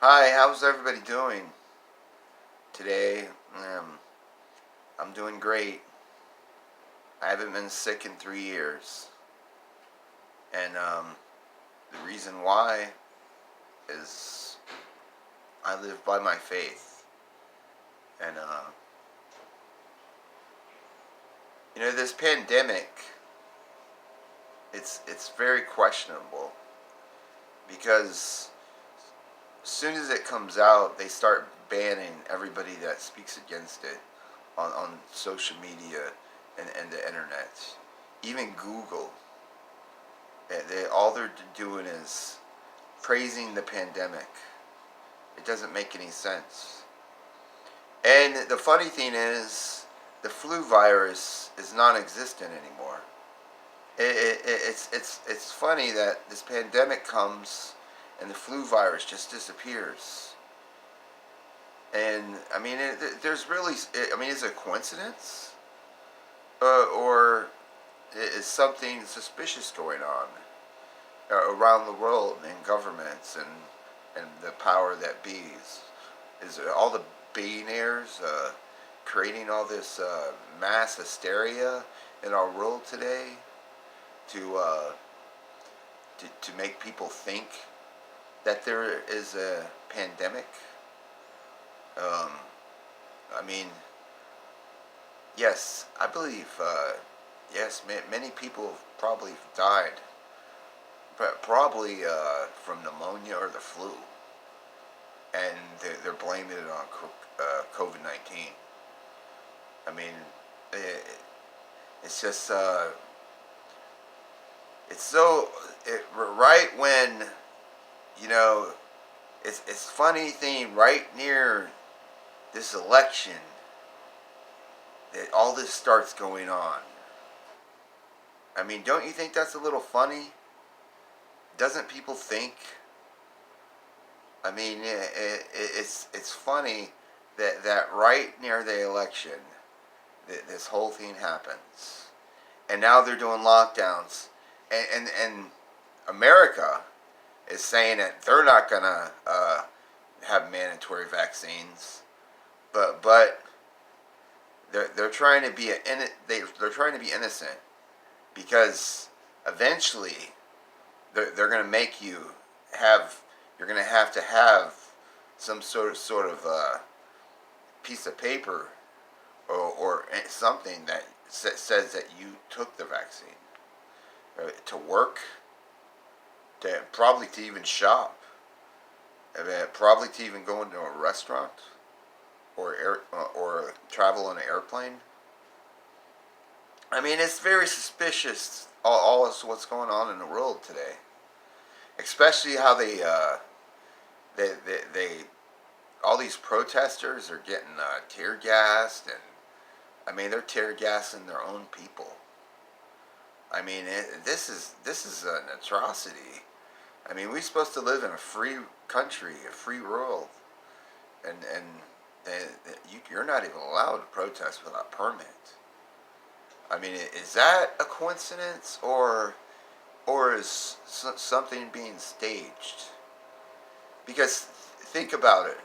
Hi, how's everybody doing today? I'm doing great. I haven't been sick in 3 years, and the reason why is I live by my faith, and this pandemic, it's very questionable because as soon as it comes out, they start banning everybody that speaks against it on social media and the internet, even Google. All they're doing is praising the pandemic. It doesn't make any sense. And the funny thing is, the flu virus is non-existent anymore. It's funny that this pandemic comes and the flu virus just disappears. And I mean, there's really, I mean, is it a coincidence, or is something suspicious going on around the world in governments and the power that be's? Is it all the billionaires creating all this mass hysteria in our world today to, to make people think that there is a pandemic? Um, I mean, yes, I believe, yes, many people have probably died, but probably from pneumonia or the flu, and they're blaming it on COVID-19. I mean, it, it's just, it's so, right when, you know, it's funny thing, right near this election, that all this starts going on. I mean, don't you think that's a little funny? Doesn't people think? I mean, it's funny that right near the election, this whole thing happens, and now they're doing lockdowns, and America is saying that they're not gonna have mandatory vaccines, but they're trying to be they're trying to be innocent, because eventually they're going to make you have, you're going to have some sort of piece of paper, or something that says that you took the vaccine, to work, to probably to even shop, probably to even go into a restaurant, or travel on an airplane. I mean, it's very suspicious, all of what's going on in the world today, especially how they all these protesters are getting tear gassed, and I mean, they're tear gassing their own people. I mean, this is an atrocity. I mean, we're supposed to live in a free country, a free world, and you're not even allowed to protest without a permit. I mean, is that a coincidence, or is something being staged? Because think about it,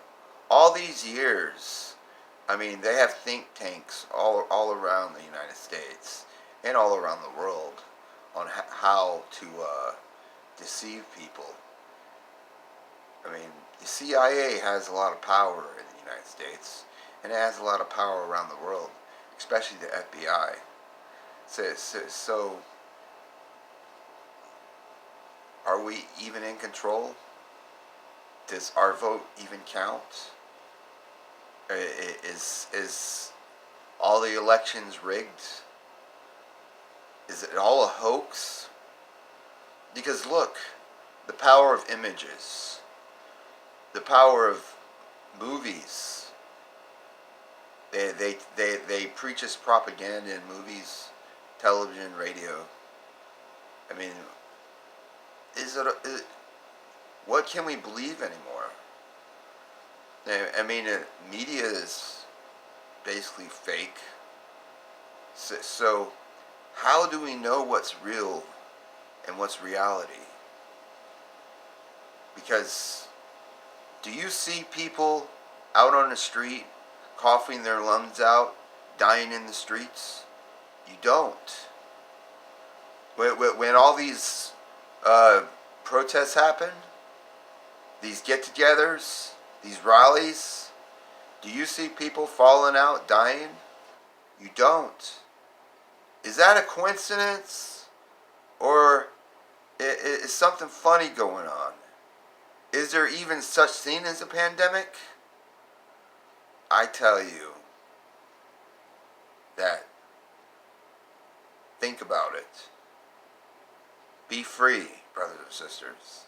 all these years, I mean, they have think tanks all around the United States and all around the world on how to deceive people. I mean, the CIA has a lot of power in the United States, and it has a lot of power around the world, especially the FBI. So are we even in control? Does our vote even count? Is all the elections rigged? Is it all a hoax? Because look, the power of images, the power of movies. They preach us propaganda in movies, television, radio. I mean, what can we believe anymore? I mean, media is basically fake. So how do we know what's real and what's reality? Because Do you see people out on the street coughing their lungs out, dying in the streets? You don't. When all these protests happen, these get-togethers, these rallies, do you see people falling out, dying? You don't. Is that a coincidence? Or is something funny going on? Is there even such thing as a pandemic? I tell you that, think about it. Be free, brothers and sisters.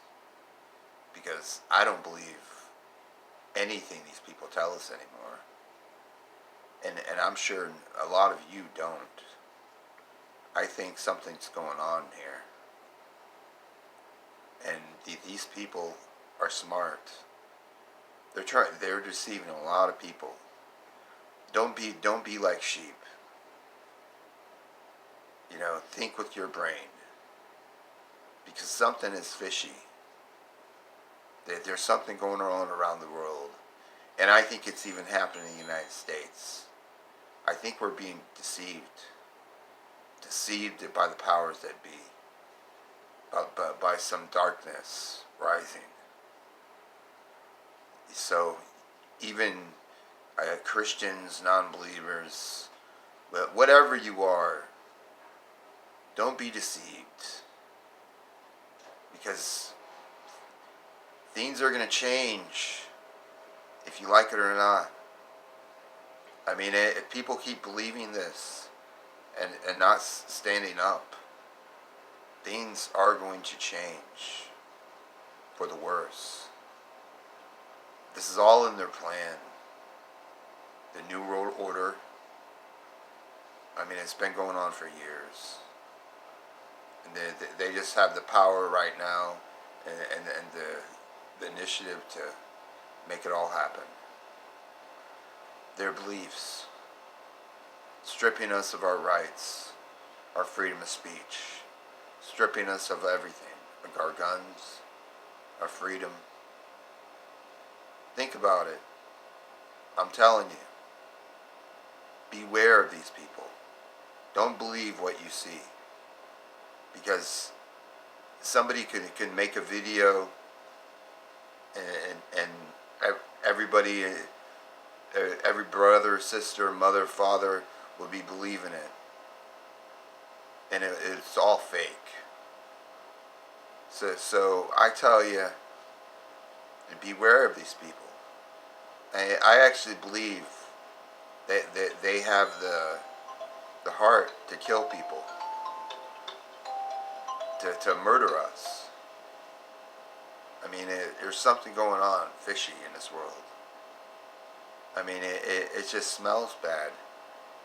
Because I don't believe anything these people tell us anymore. And I'm sure a lot of you don't. I think something's going on here. And these people are smart. They're deceiving a lot of people. Don't be like sheep. You know, think with your brain. Because something is fishy. There's something going on around the world. And I think it's even happening in the United States. I think we're being deceived. Deceived by the powers that be. By some darkness rising. So, even Christians, non-believers, whatever you are, don't be deceived. Because things are going to change, if you like it or not. I mean, if people keep believing this and not standing up, things are going to change for the worse. This is all in their plan. The New World Order. I mean, it's been going on for years. And they just have the power right now and the initiative to make it all happen. Their beliefs. Stripping us of our rights. Our freedom of speech. Stripping us of everything. Like our guns. Our freedom. Think about it. I'm telling you. Beware of these people. Don't believe what you see. Because somebody could make a video and everybody, every brother, sister, mother, father would be believing it. And it's all fake. So I tell you, beware of these people. I actually believe that they have the heart to kill people, to murder us. I mean, there's something going on fishy in this world. I mean, it just smells bad,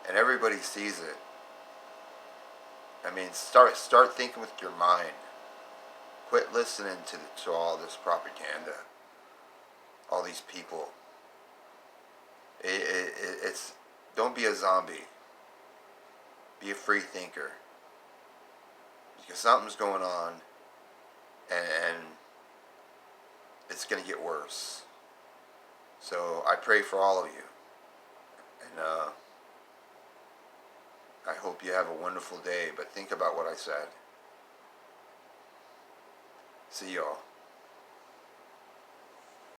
and everybody sees it. I mean, start thinking with your mind. Quit listening to all this propaganda. All these people. It's don't be a zombie. Be a free thinker. Because something's going on, and it's going to get worse. So I pray for all of you, and I hope you have a wonderful day. But think about what I said. See y'all.